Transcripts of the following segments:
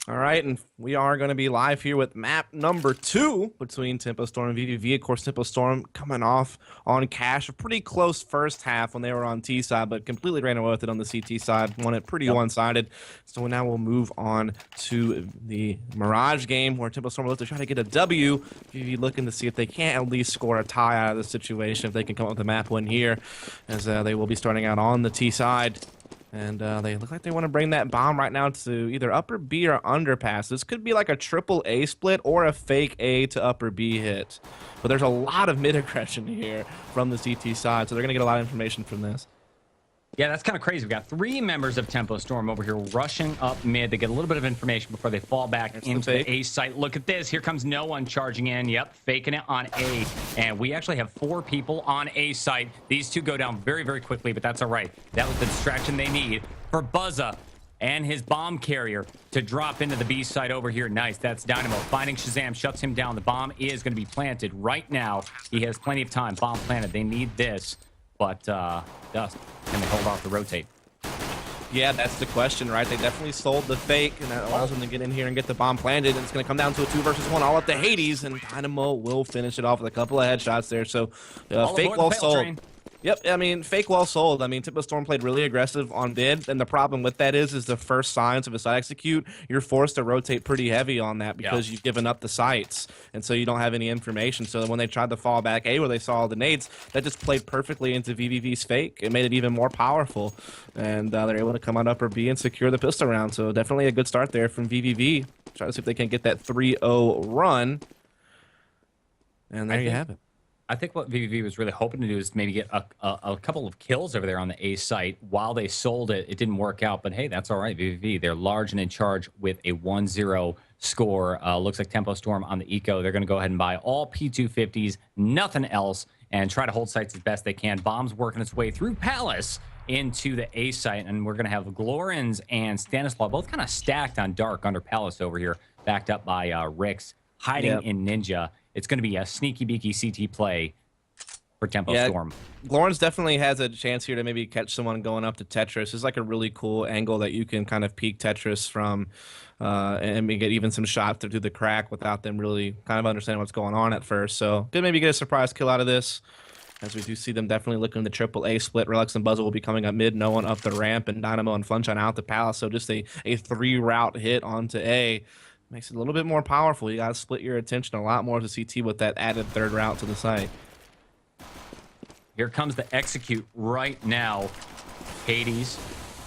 All right, and we are going to be live here with map number 2 between Tempo Storm and vVv. Of course, Tempo Storm coming off on cash. A pretty close first half when they were on T side, but completely ran away with it on the CT side. Won it pretty one-sided. So now we'll move on to the Mirage game where Tempo Storm will look to try to get a W. vVv looking to see if they can't at least score a tie out of the situation, if they can come up with a map win here, as they will be starting out on the T side. And they look like they want to bring that bomb right now to either upper B or underpass. This could be like a triple A split or a fake A to upper B hit. But there's a lot of mid aggression here from the CT side, so they're going to get a lot of information from this. Yeah, that's kind of crazy. We've got 3 members of Tempo Storm over here rushing up mid. They get a little bit of information before they fall back into the A site. Look at this. Here comes no one charging in. Yep, faking it on A. And we actually have 4 people on A site. These 2 go down very, very quickly, but that's all right. That was the distraction they need for Buzza and his bomb carrier to drop into the B site over here. Nice. That's Dynamo. Finding Shazam shuts him down. The bomb is going to be planted right now. He has plenty of time. Bomb planted. They need this. But Dust, can they hold off the rotate? Yeah, that's the question, right? They definitely sold the fake, and that allows them to get in here and get the bomb planted. And it's going to come down to a 2 versus 1 all up to Hades, and Dynamo will finish it off with a couple of headshots there. So fake well sold. Yep, I mean, fake well sold. I mean, Tempo Storm played really aggressive on mid, and the problem with that is the first signs of a site execute, you're forced to rotate pretty heavy on that because you've given up the sites, and so you don't have any information. So when they tried to fall back A where they saw all the nades, that just played perfectly into vVv's fake. It made it even more powerful, and they're able to come out upper B and secure the pistol round. So definitely a good start there from vVv. Try to see if they can get that 3-0 run, and there you have it. I think what vVv was really hoping to do is maybe get a couple of kills over there on the A site while they sold it. It didn't work out, but hey, that's all right. vVv, they're large and in charge with a 1-0 score. Looks like Tempo Storm on the eco. They're going to go ahead and buy all P250s, nothing else, and try to hold sites as best they can. Bombs working its way through Palace into the A site, and we're going to have Glorins and Stanislaw both kind of stacked on Dark under Palace over here, backed up by Rix, hiding in Ninja. It's going to be a sneaky beaky CT play for Tempo Storm. Glorins definitely has a chance here to maybe catch someone going up to Tetris. It's like a really cool angle that you can kind of peek Tetris from and get even some shots through the crack without them really kind of understanding what's going on at first. So could maybe get a surprise kill out of this, as we do see them definitely looking at the triple A split. Relics and Buzzer will be coming up mid, no one up the ramp, and Dynamo and Flunshine out the Palace. So just a 3-route hit onto A. Makes it a little bit more powerful. You got to split your attention a lot more to CT with that added 3rd route to the site. Here comes the execute right now. Hades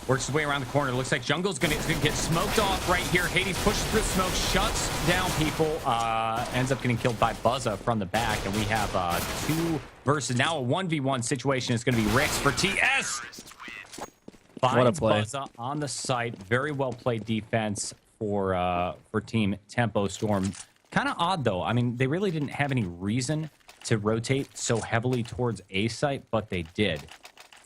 works his way around the corner. Looks like Jungle's going to get smoked off right here. Hades pushes through the smoke, shuts down people, ends up getting killed by Buzza from the back. And we have 2 versus now a 1v1 situation. It's going to be Rix for TS. What a play. Buzza on the site. Very well played defense for Team Tempo Storm. Kind of odd though. I mean, they really didn't have any reason to rotate so heavily towards A site, but they did.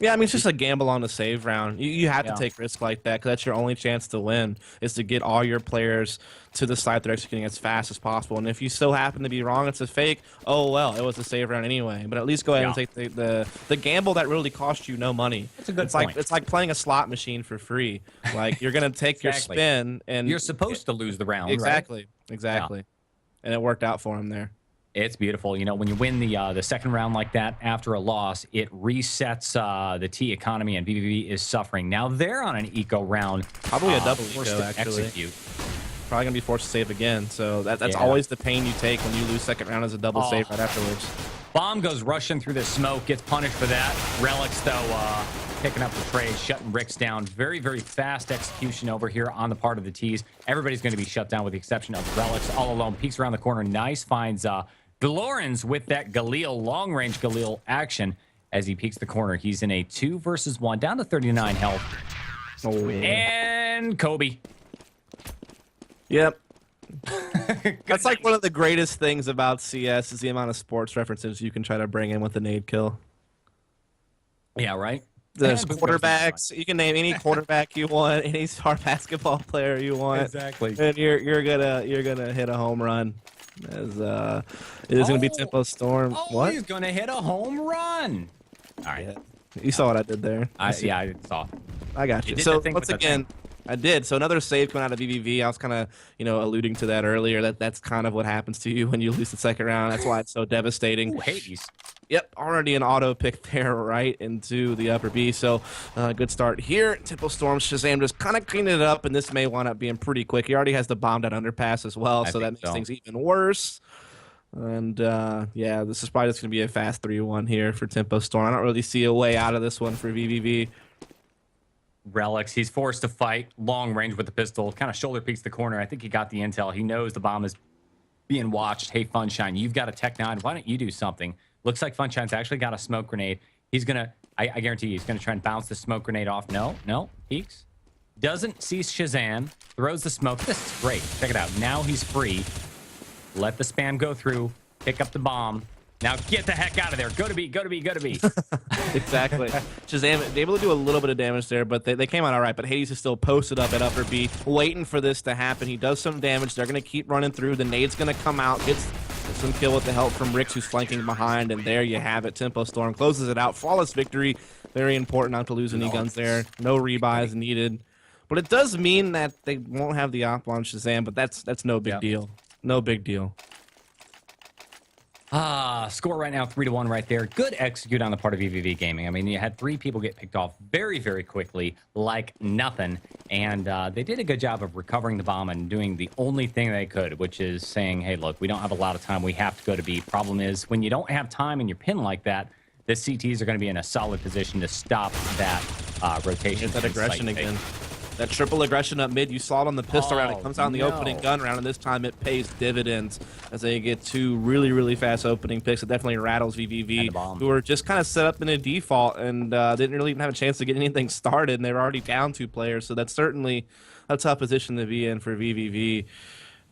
Yeah, I mean, it's just a gamble on the save round. You have to take risk like that because that's your only chance to win, is to get all your players to the site they're executing as fast as possible. And if you still happen to be wrong, it's a fake, oh well, it was a save round anyway. But at least go ahead and take the gamble that really cost you no money. That's a good point. It's like playing a slot machine for free. Like, you're going to take your spin, and you're supposed to lose the round, exactly, right? Exactly. And it worked out for him there. It's beautiful. You know, when you win the second round like that after a loss, it resets the T economy, and vVv is suffering. Now they're on an eco round. Probably a double eco, actually. Execute. Probably going to be forced to save again. So that's always the pain you take when you lose second round as a double save right afterwards. Bomb goes rushing through the smoke, gets punished for that. Relics, though, picking up the trade, shutting Rix down. Very, very fast execution over here on the part of the T's. Everybody's going to be shut down with the exception of Relics. All alone, peeks around the corner. Nice, finds Glorins with that Galil, long-range Galil action as he peeks the corner. He's in a 2 versus 1, down to 39 health. Oh, and Kobe. Yep. That's like one of the greatest things about CS is the amount of sports references you can try to bring in with a nade kill. Yeah, right? There's quarterbacks. You can name any quarterback you want, any star basketball player you want. Exactly. And you're gonna hit a home run. As it is gonna be Tempo Storm. What? He's gonna hit a home run. All right. Yeah. You saw what I did there. I saw. I got you. So once again, I did. So another save coming out of vVv. I was kind of, alluding to that earlier. That's kind of what happens to you when you lose the second round. That's why it's so devastating. Ooh, Hades. Yep, already an auto pick there right into the upper B. So good start here. Tempo Storm, Shazam just kind of cleaning it up, and this may wind up being pretty quick. He already has the bombed out underpass as well, so that makes things even worse. And yeah, this is probably just going to be a fast 3-1 here for Tempo Storm. I don't really see a way out of this one for vVv. Relics, he's forced to fight long range with the pistol, kind of shoulder peeks the corner. I think he got the intel. He knows the bomb is being watched. Hey, Funshine, you've got a Tech 9. Why don't you do something? Looks like Funshine's actually got a smoke grenade. He's going to, I guarantee you, he's going to try and bounce the smoke grenade off. No, peeks. Doesn't see Shazam. Throws the smoke. This is great. Check it out. Now he's free. Let the spam go through. Pick up the bomb. Now get the heck out of there. Go to B, go to B, go to B. Exactly. Shazam able to do a little bit of damage there, but they came out all right. But Hades is still posted up at upper B, waiting for this to happen. He does some damage. They're going to keep running through. The nade's going to come out. Gets some kill with the help from Rix, who's flanking behind. And there you have it. Tempo Storm closes it out. Flawless victory. Very important not to lose any guns there. No rebuys needed. But it does mean that they won't have the op on Shazam, but that's no big deal. No big deal. Score right now 3-1 right there. Good execute on the part of vVv Gaming. I mean, you had 3 people get picked off very, very quickly, like nothing. And they did a good job of recovering the bomb and doing the only thing they could, which is saying, hey, look, we don't have a lot of time. We have to go to B. Problem is, when you don't have time and you're pinned like that, the CTs are going to be in a solid position to stop that rotation. Get that aggression again. That triple aggression up mid, you saw it on the pistol round. It comes out in the opening gun round, and this time it pays dividends as they get 2 really, really fast opening picks. It definitely rattles vVv, who were just kind of set up in a default and didn't really even have a chance to get anything started, and they were already down 2 players. So that's certainly a tough position to be in for vVv.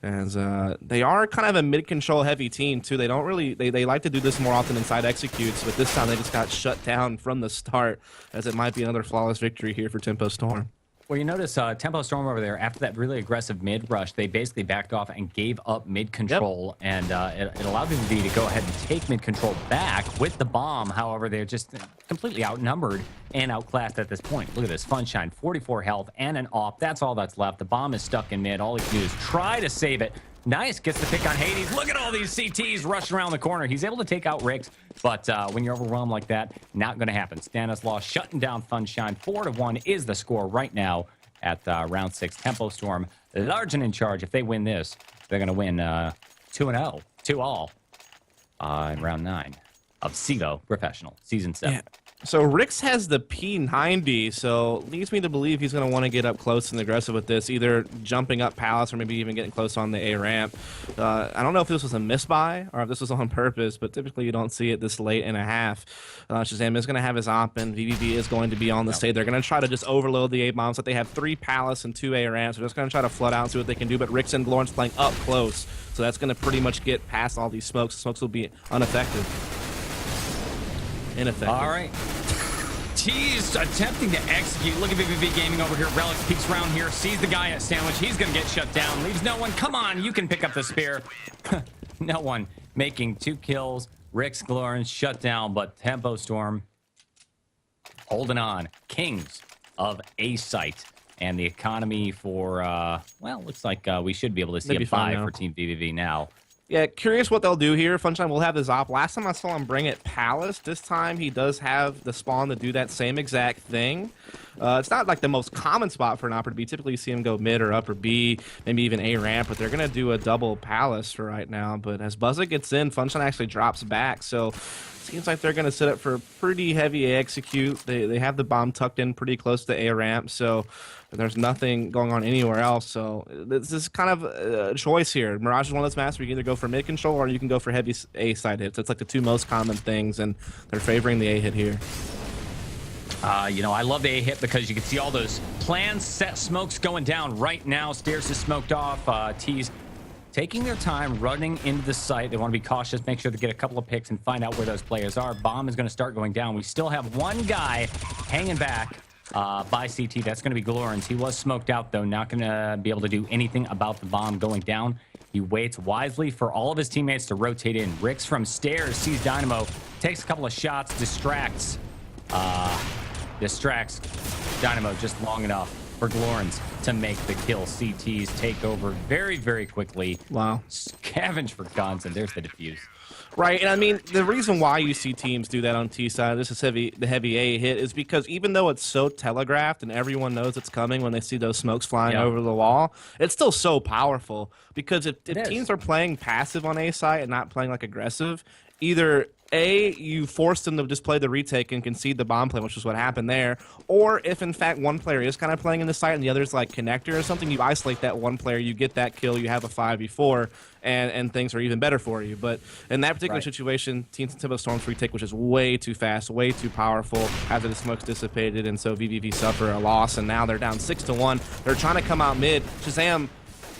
As they are kind of a mid-control heavy team too. They don't really they like to do this more often inside executes, but this time they just got shut down from the start, as it might be another flawless victory here for Tempo Storm. Well, you notice Tempo Storm over there, after that really aggressive mid rush, they basically backed off and gave up mid control, and it allowed vVv to go ahead and take mid control back with the bomb. However, they're just completely outnumbered and outclassed at this point. Look at this, Funshine, 44 health and an op. That's all that's left. The bomb is stuck in mid. All he can do is try to save it. Nice, gets the pick on Hades. Look at all these CTs rushing around the corner. He's able to take out Rix, but when you're overwhelmed like that, not going to happen. Stanislaus shutting down Funshine. 4-1 is the score right now at round 6. Tempo Storm, large and in charge. If they win this, they're going to win 2-0, 2-all in round 9 of CEVO Professional Season 7. Yeah. So Rix has the P90, so leads me to believe he's going to want to get up close and aggressive with this, either jumping up Palace or maybe even getting close on the A ramp. I don't know if this was a misbuy or if this was on purpose, but typically you don't see it this late in a half. Shazam is going to have his op, and vVv is going to be on the stage. They're going to try to just overload the A bombs. But they have 3 Palace and 2 A ramps. They're just going to try to flood out and see what they can do. But Rix and Glorn's playing up close, so that's going to pretty much get past all these smokes. The smokes will be ineffective. All right. Tease attempting to execute. Look at vVv Gaming over here. Relics peeks around here, sees the guy at Sandwich. He's going to get shut down. Leaves no one. Come on, you can pick up the spear. No one making 2 kills. Rix, Glorn shut down, but Tempo Storm holding on. Kings of A site. And the economy for, well, looks like we should be able to see a 5 for Team vVv now. Yeah, curious what they'll do here. Funshine will have his op. Last time I saw him bring it Palace. This time he does have the spawn to do that same exact thing. It's not like the most common spot for an opera to be. Typically you see him go mid or upper B, maybe even A ramp, but they're going to do a double Palace for right now. But as Buzzer gets in, Funshine actually drops back. So seems like they're going to set up for a pretty heavy A execute. They have the bomb tucked in pretty close to A ramp, so there's nothing going on anywhere else. So this is kind of a choice here. Mirage is one of those maps where you can either go for mid control or you can go for heavy A side hits. It's like the 2 most common things, and they're favoring the A hit here. You know, I love the A hit because you can see all those planned set smokes going down right now. Stairs is smoked off. T's taking their time, running into the site. They want to be cautious, make sure to get a couple of picks and find out where those players are. Bomb is going to start going down. We still have 1 guy hanging back by CT. That's going to be Glorens. He was smoked out, though. Not going to be able to do anything about the bomb going down. He waits wisely for all of his teammates to rotate in. Rix from stairs sees Dynamo, takes a couple of shots, distracts Dynamo just long enough. for Glorns to make the kill. CTs take over very, very quickly. Wow. Scavenge for guns, and there's the defuse. Right, and I mean, the reason why you see teams do that on T side, this is the heavy A hit, is because even though it's so telegraphed and everyone knows it's coming when they see those smokes flying over the wall, it's still so powerful. Because if teams are playing passive on A side and not playing like aggressive, either A, you force them to just play the retake and concede the bomb play, which is what happened there, or if in fact one player is kind of playing in the site and the other's like connector or something, you isolate that one player, you get that kill, you have a 5v4, and things are even better for you. But in that particular situation, Team Tempo Storm's retake, which is way too fast, way too powerful after the smoke's dissipated, and so vVv suffer a loss, and now they're down 6-1. They're trying to come out mid. Shazam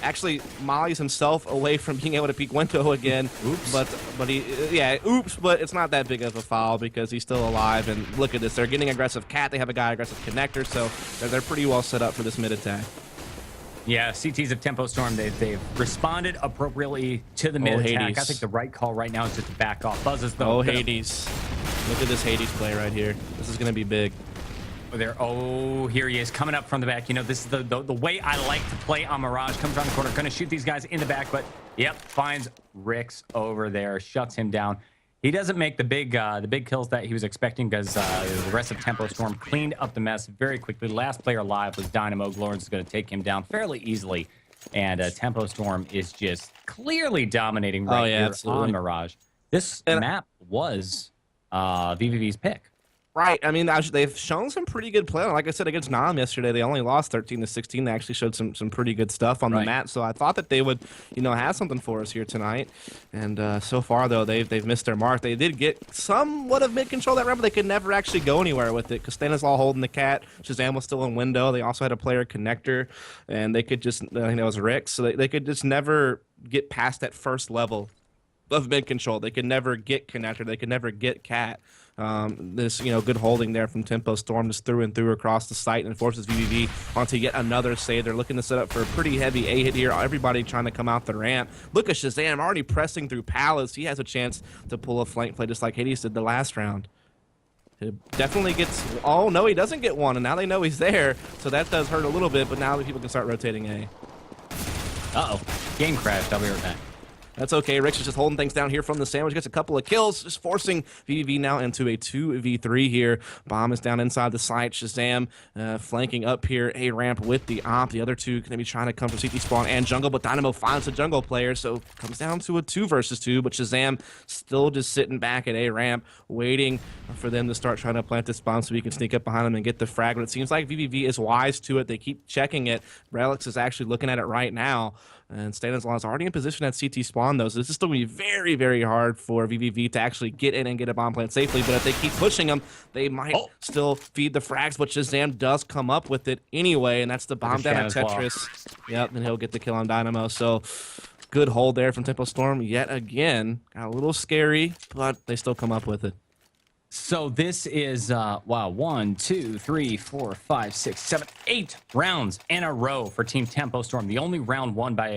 actually mollies himself away from being able to peek window again. Oops. But it's not that big of a foul because he's still alive. And look at this, they're getting aggressive cat. They have a guy aggressive connector, so they're pretty well set up for this mid attack. Yeah, CTs of Tempo Storm, they've responded appropriately to the mid attack. Hades. I think the right call right now is just to back off. Buzzes though. Hades. Look at this Hades play right here. This is going to be big. There. Oh, here he is coming up from the back. You know, this is the way I like to play on Mirage. Comes around the corner, going to shoot these guys in the back, but yep, finds Rix over there, shuts him down. He doesn't make the big kills that he was expecting because the rest of Tempo Storm cleaned up the mess very quickly. Last player alive was Dynamo. Glorns is going to take him down fairly easily, and Tempo Storm is just clearly dominating right here on Mirage. This map was vVv's pick. Right. I mean, they've shown some pretty good play. Like I said, against Nam yesterday, they only lost 13-16. They actually showed some pretty good stuff on the map. So I thought that they would, have something for us here tonight. And so far, though, they've missed their mark. They did get somewhat of mid-control that round, but they could never actually go anywhere with it because Stanislaw holding the cat. Shazam was still in window. They also had a player connector, and they could just, I think that was Rick. So they could just never get past that first level of mid-control. They could never get connector. They could never get cat. This good holding there from Tempo Storm just through and through across the site and forces vVv onto yet another save. They're looking to set up for a pretty heavy A hit here. Everybody trying to come out the ramp. Look at Shazam already pressing through Palace. He has a chance to pull a flank play just like Hades did the last round. He definitely gets. Oh no, he doesn't get one, and now they know he's there, so that does hurt a little bit. But now the people can start rotating A. Game crashed. I'll be right back. That's okay. Rix is just holding things down here from the sandwich. Gets a couple of kills, just forcing vVv now into a 2v3 here. Bomb is down inside the site. Shazam flanking up here. A ramp with the op. The other two going to be trying to come from CT spawn and jungle, but Dynamo finds a jungle player, so comes down to a 2 versus 2. But Shazam still just sitting back at A ramp, waiting for them to start trying to plant this bomb so we can sneak up behind them and get the frag. But it seems like vVv is wise to it. They keep checking it. Relics is actually looking at it right now. And Stanislaw is already in position at CT spawn, though, so this is still going to be very, very hard for vVv to actually get in and get a bomb plant safely. But if they keep pushing them, they might still feed the frags, but Shazam does come up with it anyway, and that's the bomb down at Tetris. Yep, and he'll get the kill on Dynamo. So good hold there from Tempo Storm yet again. Got a little scary, but they still come up with it. So this is, 1, 2, 3, 4, 5, 6, 7, 8 rounds in a row for Team Tempo Storm. The only round won by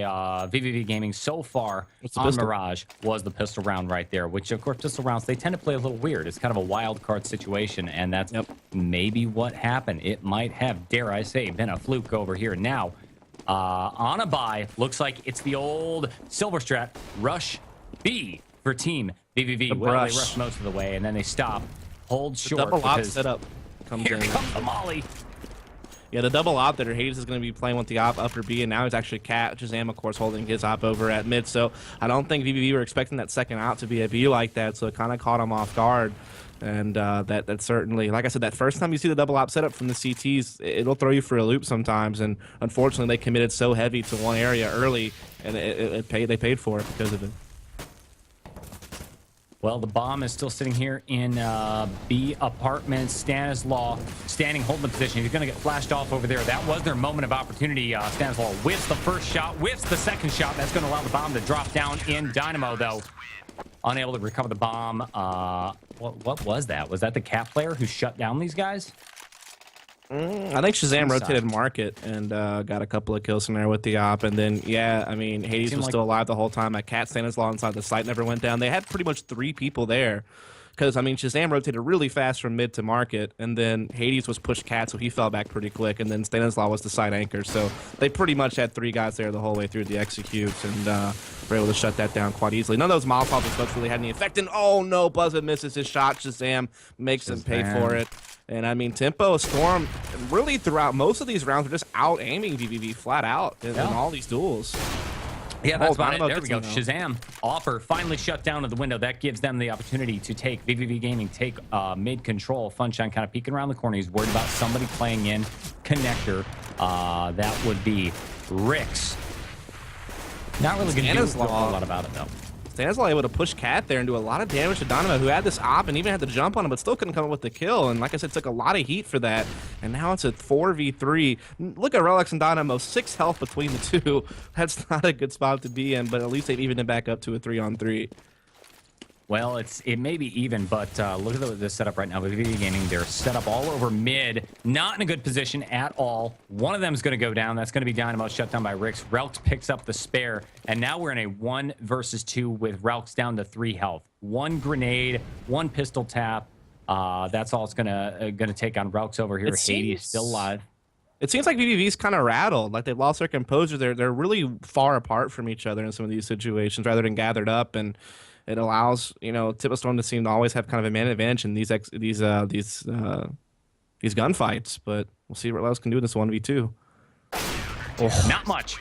vVv Gaming so far on Mirage was the pistol round right there, which, of course, pistol rounds, they tend to play a little weird. It's kind of a wild card situation, and that's maybe what happened. It might have, dare I say, been a fluke over here. Now, on a buy, looks like it's the old Silver Strat Rush B for Team vVv. Well, they rush most of the way, and then they stop, hold short. The double op setup comes here in. Comes the molly. Yeah, the double op that Hades is going to be playing with the op upper B, and now he's actually Cat. Shazam, of course, holding his op over at mid. So I don't think vVv were expecting that second out to be a B like that, so it kind of caught him off guard. And that certainly, like I said, that first time you see the double op setup from the CTs, it'll throw you for a loop sometimes. And unfortunately, they committed so heavy to one area early, and they paid for it because of it. Well, the bomb is still sitting here in B apartment. Stanislaw standing, holding the position. He's going to get flashed off over there. That was their moment of opportunity. Stanislaw whiffs the first shot, whiffs the second shot. That's going to allow the bomb to drop down in Dynamo, though. Unable to recover the bomb. What was that? Was that the cat player who shut down these guys? I think Shazam rotated market and got a couple of kills in there with the op. And then, yeah, I mean, Hades was still alive the whole time. That cat Stanislaw inside the site never went down. They had pretty much 3 people there. because, I mean, Shazam rotated really fast from mid to market, and then Hades was pushed cat, so he fell back pretty quick, and then Stanislaw was the side anchor. So they pretty much had 3 guys there the whole way through the executes, and were able to shut that down quite easily. None of those Molotov and smokes really had any effect, and oh no, Buzzard misses his shot. Shazam makes him pay for it. And I mean, Tempo, Storm, really throughout most of these rounds were just out aiming vVv flat out in all these duels. Yeah, that's about it. There we go. Shazam offer finally shut down of the window. That gives them the opportunity to take vVv Gaming, take mid control. Funshine kind of peeking around the corner. He's worried about somebody playing in connector. That would be Rix. Not really going to do a lot about it, though. Stanislaw able to push Cat there and do a lot of damage to Dynamo, who had this op and even had to jump on him, but still couldn't come up with the kill. And like I said, took a lot of heat for that. And now it's a 4v3. Look at Relics and Dynamo, 6 health between the two. That's not a good spot to be in, but at least they've evened it back up to a 3-on-3. Well, it may be even, but look at the setup right now with vVv Gaming. They're set up all over mid, not in a good position at all. One of them is going to go down. That's going to be Dynamo, shut down by Rix. Relx picks up the spare, and now we're in a 1 versus 2 with Relx down to 3 health. 1 grenade, 1 pistol tap. That's all it's gonna take on Relx over here. Hades still alive. It seems like vVv's kind of rattled, like they've lost their composure. They're really far apart from each other in some of these situations, rather than gathered up. And it allows, you know, Tempo Storm to seem to always have kind of a man advantage in these gunfights. But we'll see what else can do in this 1v2. Oh. Not much.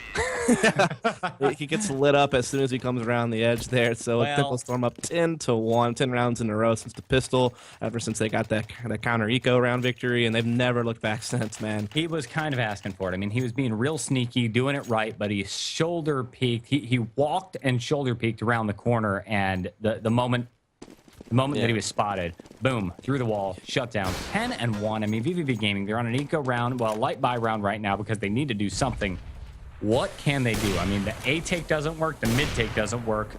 He gets lit up as soon as he comes around the edge there. So Tempo Storm up 10-1, 10 rounds in a row since the pistol, ever since they got that counter eco round victory, and they've never looked back since, man. He was kind of asking for it. I mean, he was being real sneaky, doing it right, but he shoulder peeked. He walked and shoulder peeked around the corner, and the moment that he was spotted, boom, through the wall, shut down. 10-1. I mean, vVv Gaming, they're on an eco round, well, light buy round right now because they need to do something. What can they do? I mean, the A take doesn't work, the mid take doesn't work.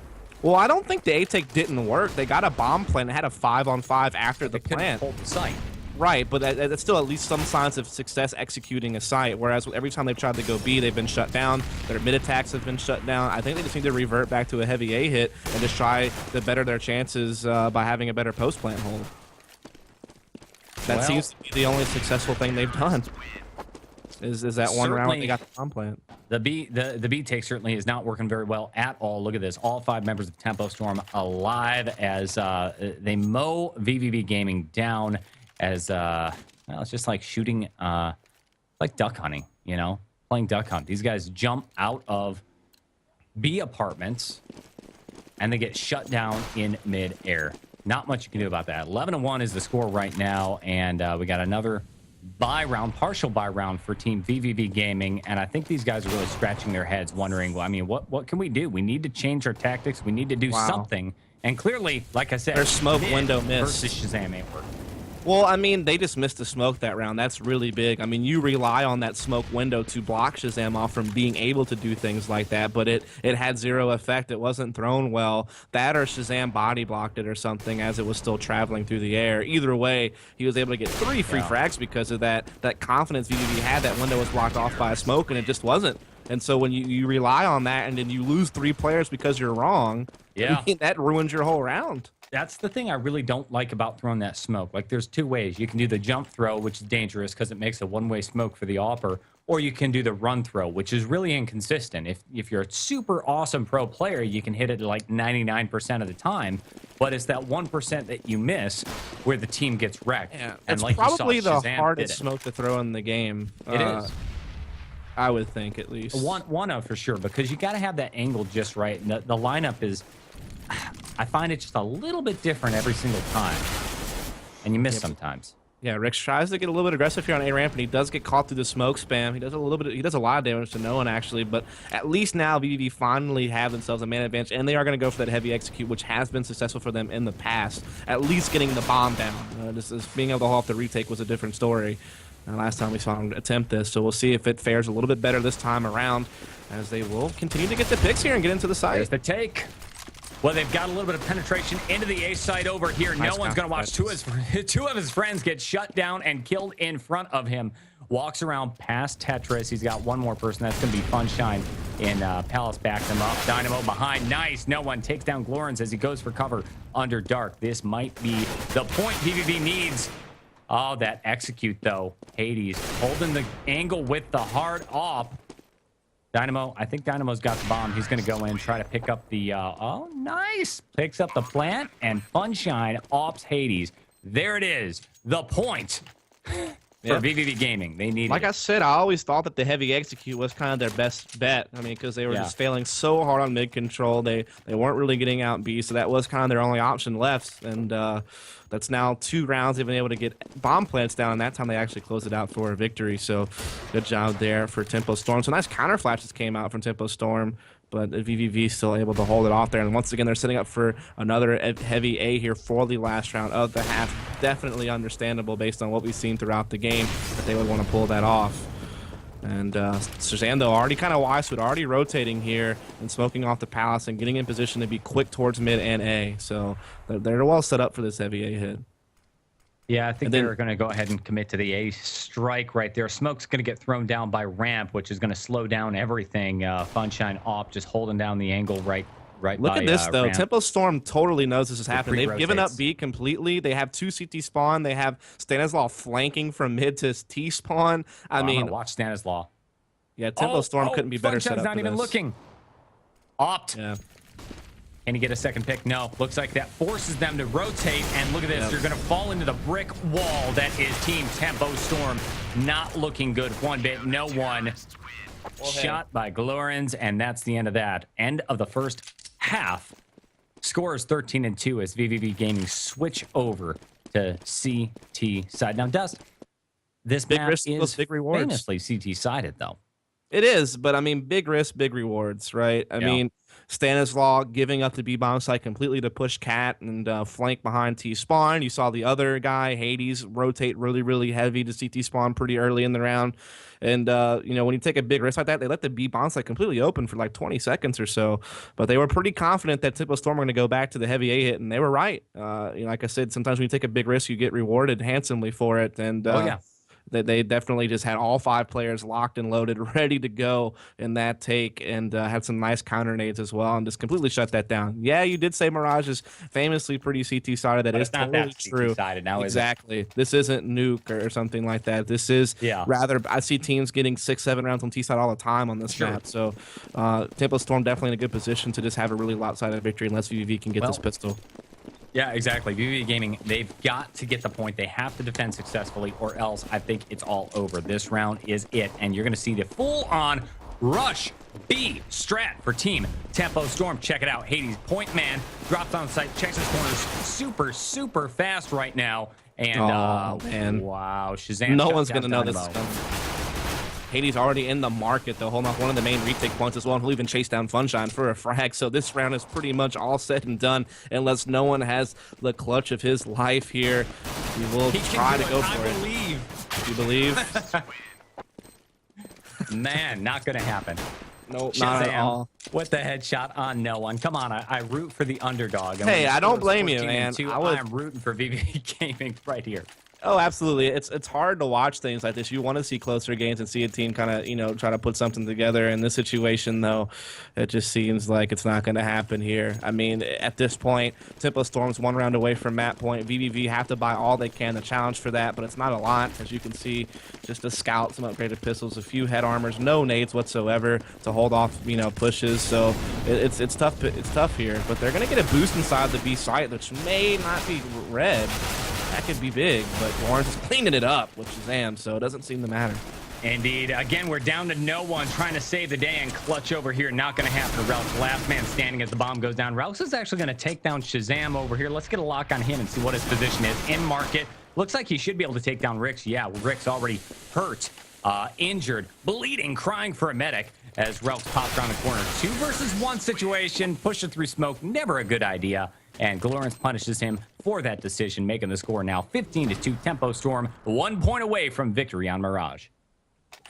Well, I don't think the A take didn't work. They got a bomb plant. It had a 5-on-5 after the plant. Hold the site. Right, but that's still at least some signs of success executing a site, whereas every time they've tried to go B, they've been shut down. Their mid attacks have been shut down. I think they just need to revert back to a heavy A hit and just try to better their chances by having a better post-plant hold. That seems to be the only successful thing they've done. Is that one round when they got the bomb plant. The B take certainly is not working very well at all. Look at this. All 5 members of Tempo Storm alive as they mow vVv Gaming down as, well, it's just like shooting, like duck hunting, you know, playing duck hunt. These guys jump out of B apartments and they get shut down in mid-air. Not much you can do about that. 11-1 is the score right now, and we got another buy round, partial buy round for Team vVv Gaming, and I think these guys are really scratching their heads, wondering, well, I mean, what can we do? We need to change our tactics. We need to do something. And clearly, like I said, their smoke window miss versus Shazam ain't working. Well, I mean, they just missed the smoke that round. That's really big. I mean, you rely on that smoke window to block Shazam off from being able to do things like that, but it had zero effect. It wasn't thrown well. That or Shazam body blocked it or something as it was still traveling through the air. Either way, he was able to get 3 free frags because of that confidence vVv had. That window was blocked off by a smoke, and it just wasn't. And so when you rely on that and then you lose 3 players because you're wrong, I mean, that ruins your whole round. That's the thing I really don't like about throwing that smoke. Like, there's 2 ways. You can do the jump throw, which is dangerous because it makes a one-way smoke for the AWPer, or you can do the run throw, which is really inconsistent. If you're a super awesome pro player, you can hit it like 99% of the time, but it's that 1% that you miss where the team gets wrecked. Yeah, and it's like probably you saw, the hardest smoke to throw in the game. It is. I would think, at least. One of for sure, because you got to have that angle just right. And the lineup is, I find it just a little bit different every single time, and you miss sometimes. Yeah, Rick tries to get a little bit aggressive here on A ramp, and he does get caught through the smoke spam. He does a lot of damage to no one actually, but at least now vVv finally have themselves a man advantage, and they are going to go for that heavy execute, which has been successful for them in the past. At least getting the bomb down. Just being able to hold off the retake was a different story. Last time we saw him attempt this, so we'll see if it fares a little bit better this time around, as they will continue to get the picks here and get into the site. There's the take. Well, they've got a little bit of penetration into the A side over here. No one's going to watch two of his friends get shut down and killed in front of him. Walks around past Tetris. He's got one more person. That's going to be Funshine. And Palace backed them up. Dynamo behind. Nice. No one takes down Glorens as he goes for cover under Dark. This might be the point vVv needs. Oh, that execute, though. Hades holding the angle with the hard op. Dynamo, I think Dynamo's got the bomb. He's going to go in, try to pick up the... oh, nice. Picks up the plant, and Funshine ops Hades. There it is. The point for vVv Gaming. They need Like I said, I always thought that the heavy execute was kind of their best bet. I mean, because they were just failing so hard on mid control. They weren't really getting out B, so that was kind of their only option left. And that's now 2 rounds they've been able to get bomb plants down, and that time they actually closed it out for a victory. So good job there for Tempo Storm. So nice counter flashes came out from Tempo Storm, but vVv still able to hold it off there. And once again, they're setting up for another heavy A here for the last round of the half. Definitely understandable based on what we've seen throughout the game that they would want to pull that off. And Shazam, though, already kind of wise, but already rotating here and smoking off the Palace and getting in position to be quick towards mid and A. So they're well set up for this heavy A hit. Yeah, I think they're going to go ahead and commit to the A strike right there. Smoke's going to get thrown down by Ramp, which is going to slow down everything. Funshine op just holding down the angle right Look at this, though. Ramp. Tempo Storm totally knows this is happening. They've given up rotates. B completely. They have 2 CT spawn. They have Stanislaw flanking from mid to T spawn. I mean, watch Stanislaw. Yeah, Tempo Storm couldn't be better set up not for even this. looking. Opt. Yeah. Can he get a second pick? No. Looks like that forces them to rotate. And look at this. You're going to fall into the brick wall that is Team Tempo Storm. Not looking good one bit. No one. Shot by Glorens, and that's the end of that. End of the first half. Score is 13-2 as vVv Gaming switch over to CT side. Now, Dust, this Big map risk is big rewards. famously CT sided, though. It is, but I mean, big risk, big rewards, right? I mean, Stanislaw giving up the B-bomb site completely to push Cat and flank behind T-spawn. You saw the other guy, Hades, rotate really, really heavy to CT spawn pretty early in the round. And, you know, when you take a big risk like that, they let the B-bomb site completely open for like 20 seconds or so. But they were pretty confident that Tempo Storm were going to go back to the heavy A hit, and they were right. You know, like I said, sometimes when you take a big risk, you get rewarded handsomely for it. And they definitely just had all 5 players locked and loaded, ready to go in that take, and had some nice counter nades as well, and just completely shut that down. Yeah, you did say Mirage is famously pretty CT-sided. That is totally true. Now, exactly. This isn't Nuke or something like that. This is rather, I see teams getting 6-7 rounds on T-side all the time on this map. So Tempo Storm definitely in a good position to just have a really lopsided victory unless vVv can get this pistol. Yeah, exactly. vVv Gaming, they've got to get the point. They have to defend successfully, or else I think it's all over. This round is it, and you're going to see the full-on rush B strat for Team Tempo Storm. Check it out. Hades, point man, drops on site, checks his corners super, super fast right now. And, man. Wow, Shazam. No one's going to know this is coming. Hades already in the market, though, holding off one of the main retake points as well, and he'll even chase down Funshine for a frag. So this round is pretty much all said and done, unless no one has the clutch of his life here. He will try to go for it. You believe? Man, not going to happen. No, not at all. With the headshot on no one. Come on, I root for the underdog. Hey, I don't blame you, man. I'm rooting for vVv Gaming right here. Oh, absolutely. It's hard to watch things like this. You want to see closer games and see a team kind of, you know, try to put something together. In this situation, though, it just seems like it's not going to happen here. I mean, at this point, Tempo Storm's 1 round away from map point. vVv have to buy all they can to challenge for that, but it's not a lot. As you can see, just a scout, some upgraded pistols, a few head armors, no nades whatsoever to hold off, you know, pushes. So it's tough. It's tough here, but they're going to get a boost inside the B site, which may not be red. That could be big, but Lawrence is cleaning it up with Shazam, so it doesn't seem to matter. Indeed. Again, we're down to no one, trying to save the day, and clutch over here. Not going to happen to Relic. Last man standing as the bomb goes down. Relic is actually going to take down Shazam over here. Let's get a lock on him and see what his position is. In market. Looks like he should be able to take down Rix. Yeah, Rix already hurt, injured, bleeding, crying for a medic as Relic pops around the corner. 2 versus 1 situation. Push it through smoke. Never a good idea. And Glorens punishes him for that decision, making the score now 15-2. Tempo Storm 1 point away from victory on Mirage.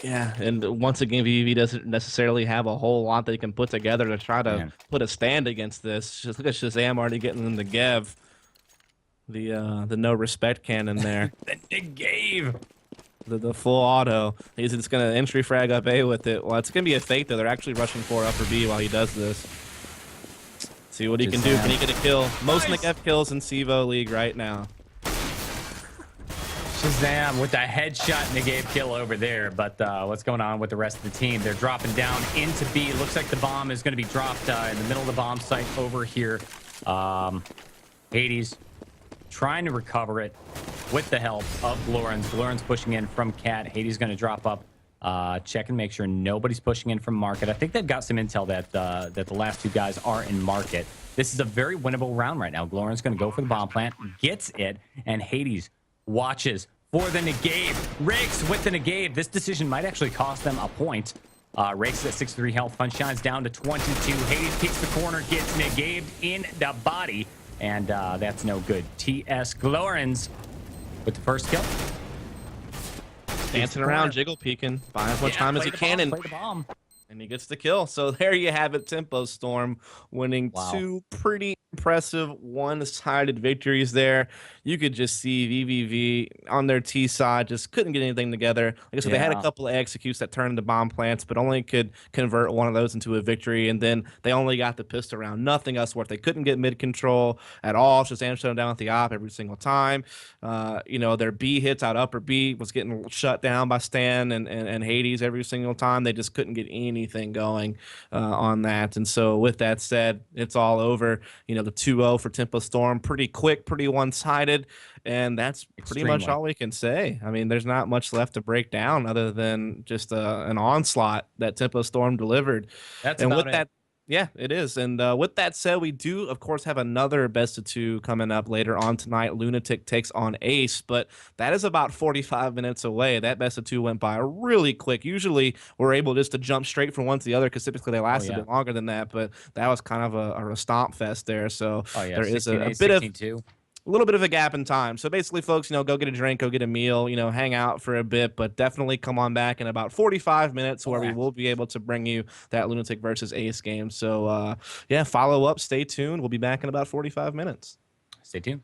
Yeah, and once again, vVv doesn't necessarily have a whole lot they can put together to try to put a stand against this. Just look at Shazam already getting in the Gev, the no respect cannon there. The Gave. the full auto. He's just going to entry frag up A with it. Well, it's going to be a fake, though. They're actually rushing for upper B while he does this. See what he can do. Can he get a kill? Most Negev kills in CEVO League right now. Shazam with that headshot Negev kill over there. But what's going on with the rest of the team? They're dropping down into B. Looks like the bomb is going to be dropped in the middle of the bomb site over here. Hades trying to recover it with the help of Glorens. Glorens pushing in from Cat. Hades going to drop up. Check and make sure nobody's pushing in from market. I think they've got some intel that that the last two guys are in market. This is a very winnable round right now. Glorens going to go for the bomb plant, gets it, and Hades watches for the Negev. Rakes with the Negev. This decision might actually cost them a point. Rakes at 63 health. Fun shines down to 22. Hades peeks the corner, gets Negev in the body, and that's no good. TS Glorens with the first kill. Dancing around, jiggle peeking, buying as much time as he can, and he gets the kill. So there you have it. Tempo Storm winning two pretty impressive one-sided victories there. You could just see vVv on their T side just couldn't get anything together. Like I said, they had a couple of executes that turned into bomb plants, but only could convert one of those into a victory. And then they only got the pistol round. Nothing else worth. They couldn't get mid control at all. Just shut them down with the op every single time. You know, their B hits out upper B was getting shut down by Stan and Hades every single time. They just couldn't get anything going on that. And so with that said, it's all over. You know, the 2-0 for Tempo Storm, pretty quick, pretty one-sided. And that's pretty much all we can say. I mean, there's not much left to break down other than just an onslaught that Tempo Storm delivered. That's and about with that, yeah, it is. And with that said, we do, of course, have another best of two coming up later on tonight. Lunatic takes on Ace, but that is about 45 minutes away. That best of two went by really quick. Usually, we're able just to jump straight from one to the other because typically they last a bit longer than that. But that was kind of a stomp fest there. So there is a bit of a little bit of a gap in time. So basically, folks, you know, go get a drink, go get a meal, you know, hang out for a bit, but definitely come on back in about 45 minutes where we will be able to bring you that Lunatic versus Ace game. So, yeah, follow up, stay tuned. We'll be back in about 45 minutes. Stay tuned.